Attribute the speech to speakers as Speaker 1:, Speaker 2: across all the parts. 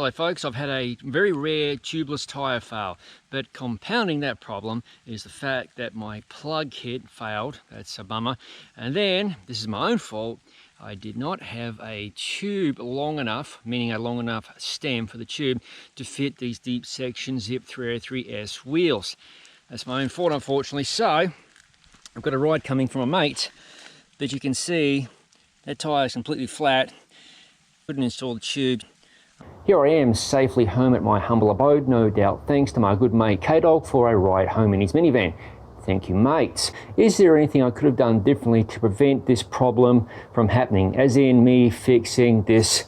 Speaker 1: Hello folks, I've had a very rare tubeless tyre fail, but compounding that problem is the fact that my plug kit failed. That's a bummer. And then, this is my own fault, I did not have a tube long enough, meaning a long enough stem for the tube, to fit these deep section Zip 303S wheels. That's my own fault, unfortunately. So, I've got a ride coming from a mate that you can see that tyre is completely flat. Couldn't install the tube. Here I am, safely home at my humble abode, no doubt thanks to my good mate K-Dogg for a ride home in his minivan. Thank you, mates. Is there anything I could have done differently to prevent this problem from happening? As in me fixing this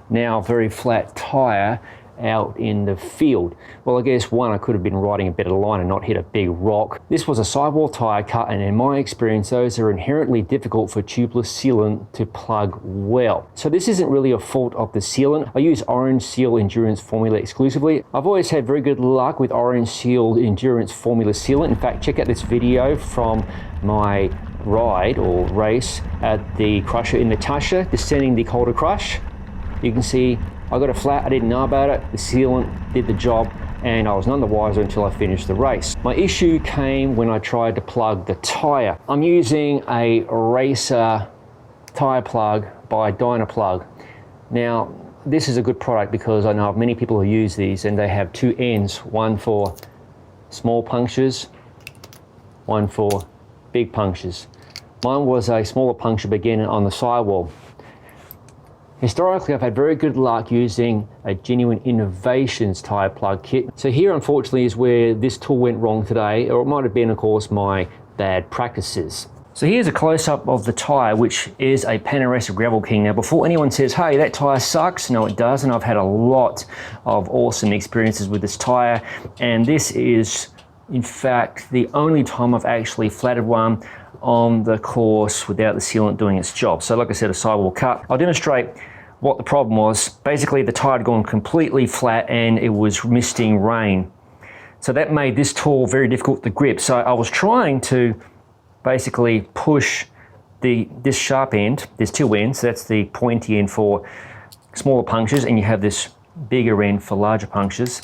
Speaker 1: now very flat tyre out in the field? Well, I guess one, I could have been riding a better line and not hit a big rock. This was a sidewall tyre cut, and in my experience, those are inherently difficult for tubeless sealant to plug well. So this isn't really a fault of the sealant. I use Orange Seal Endurance Formula exclusively. I've always had very good luck with Orange Seal Endurance Formula sealant. In fact, check out this video from my ride or race at the crusher in Natasha, descending the Calder Crush. You can see I got a flat, I didn't know about it, the sealant did the job, and I was none the wiser until I finished the race. My issue came when I tried to plug the tyre. I'm using a Racer tyre plug by Dynaplug. Now, this is a good product because I know of many people who use these, and they have two ends, one for small punctures, one for big punctures. Mine was a smaller puncture beginning on the sidewall. Historically, I've had very good luck using a Genuine Innovations tyre plug kit. So here, unfortunately, is where this tool went wrong today, or it might have been, of course, my bad practices. So here's a close-up of the tyre, which is a Panaresa Gravel King. Now, before anyone says, hey, that tyre sucks, no, it doesn't. I've had a lot of awesome experiences with this tyre, and this is, in fact, the only time I've actually flatted one on the course without the sealant doing its job. So like I said, a sidewall cut. I'll demonstrate what the problem was. Basically, the tyre had gone completely flat and it was misting rain. So that made this tool very difficult to grip. So I was trying to basically push this sharp end. There's two ends. That's the pointy end for smaller punctures, and you have this bigger end for larger punctures.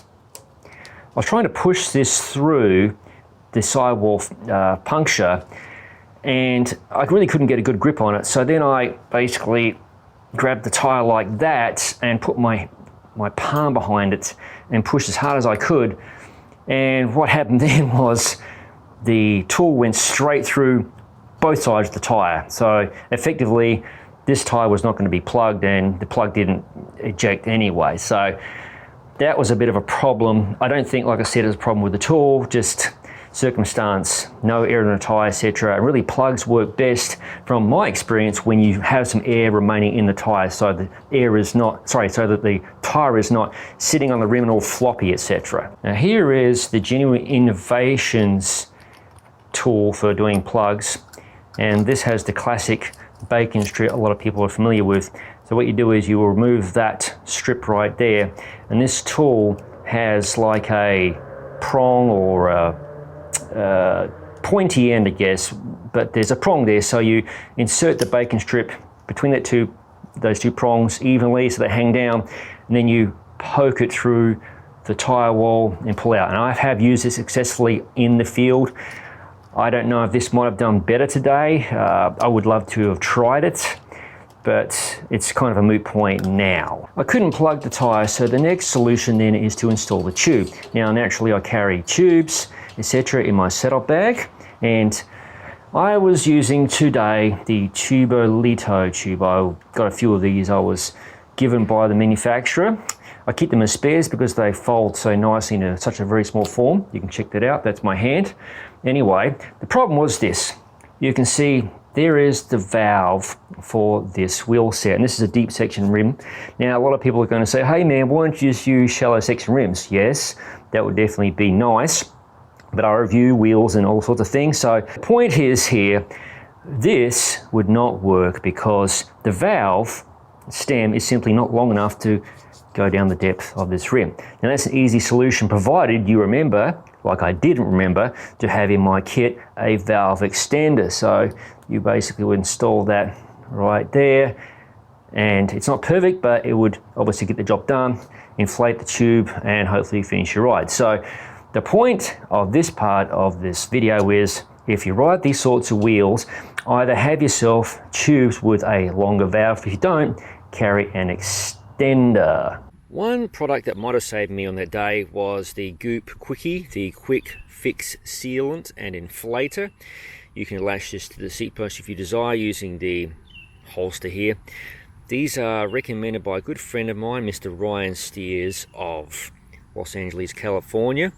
Speaker 1: I was trying to push this through the sidewall puncture, and I really couldn't get a good grip on it. So then I basically grabbed the tyre like that and put my palm behind it and pushed as hard as I could. And what happened then was the tool went straight through both sides of the tyre. So effectively, this tyre was not going to be plugged, and the plug didn't eject anyway. So that was a bit of a problem. I don't think, like I said, it was a problem with the tool, just circumstance, no air in the tyre, etc. Really, plugs work best, from my experience, when you have some air remaining in the tyre, so the air is not, so that the tyre is not sitting on the rim and all floppy, etc. Now here is the Genuine Innovations tool for doing plugs, and this has the classic bacon strip a lot of people are familiar with. So what you do is you will remove that strip right there, and this tool has like a prong or a pointy end, I guess, but there's a prong there, so you insert the bacon strip between those two prongs evenly so they hang down, and then you poke it through the tyre wall and pull out. And I have used this successfully in the field. I don't know if this might have done better today. I would love to have tried it, but it's kind of a moot point now. I couldn't plug the tyre, so the next solution then is to install the tube. Now, naturally, I carry tubes, etc. in my setup bag, and I was using today the Tubeless tube. I got a few of these I was given by the manufacturer. I keep them as spares because they fold so nicely in such a very small form. You can check that out, that's my hand. Anyway, the problem was this. You can see there is the valve for this wheel set, and this is a deep section rim. Now, a lot of people are going to say, hey man, why don't you just use shallow section rims? Yes, that would definitely be nice, but I review wheels and all sorts of things. So the point is here, this would not work because the valve stem is simply not long enough to go down the depth of this rim. Now that's an easy solution, provided you remember, like I didn't remember, to have in my kit a valve extender. So you basically would install that right there, and it's not perfect, but it would obviously get the job done, inflate the tube, and hopefully finish your ride. So the point of this part of this video is, if you ride these sorts of wheels, either have yourself tubes with a longer valve. If you don't, carry an extender. One product that might have saved me on that day was the Goop Quickie, the Quick Fix Sealant and Inflator. You can lash this to the seat post if you desire using the holster here. These are recommended by a good friend of mine, Mr. Ryan Steers of Los Angeles, California.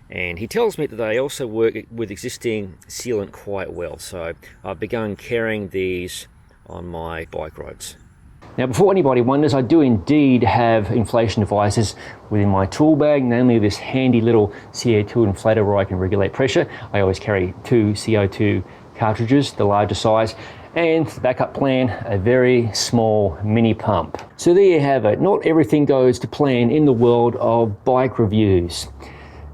Speaker 1: And he tells me that they also work with existing sealant quite well. So I've begun carrying these on my bike rides. Now, before anybody wonders, I do indeed have inflation devices within my tool bag, namely this handy little CO2 inflator where I can regulate pressure. I always carry 2 CO2 cartridges, the larger size, and the backup plan, a very small mini pump. So there you have it. Not everything goes to plan in the world of bike reviews.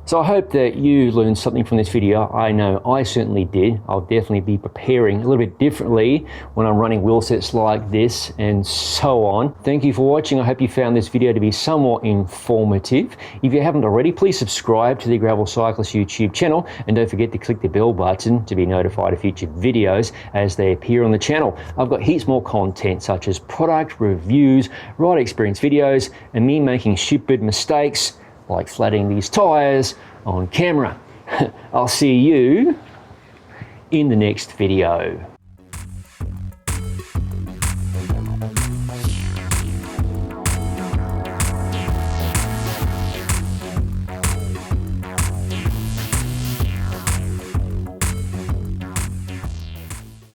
Speaker 1: So I hope that you learned something from this video. I know I certainly did. I'll definitely be preparing a little bit differently when I'm running wheel sets like this and so on. Thank you for watching. I hope you found this video to be somewhat informative. If you haven't already, please subscribe to the Gravel Cyclist YouTube channel, and don't forget to click the bell button to be notified of future videos as they appear on the channel. I've got heaps more content such as product reviews, ride experience videos, and me making stupid mistakes like flattening these tires on camera. I'll see you in the next video.